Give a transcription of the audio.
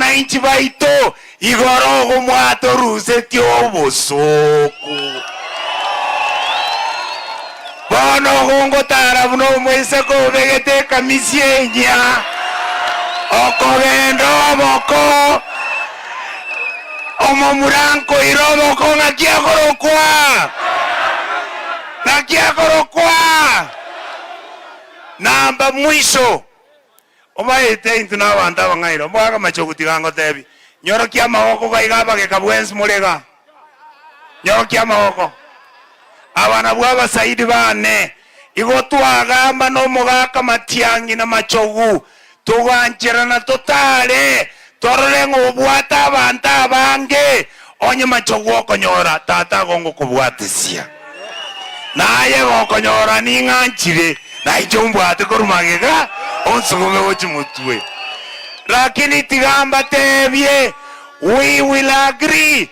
abananchi baito igoro gumwato ruseti obusuku bono gongo tara buno mwese ko begete kamisienya okogendo boko omomuranko iroboko ngakiagorokwa namba mwisho omaete into na banda bangairo mwaga machoguti gango tebi nyoro kia mawoko gaigaba ke kabwensi mulega nyoro kia mawoko abana bwaba saidi bane igotwagamba no mugaka matiangi na machogu tuganjerana totale torore ngobwata abantu abange onye machogu okonyora tata gongo kubwatisia naye okonyora ninganchire naichombwate korumagega onsugume ochimutwe lakini tigamba tebye we will agree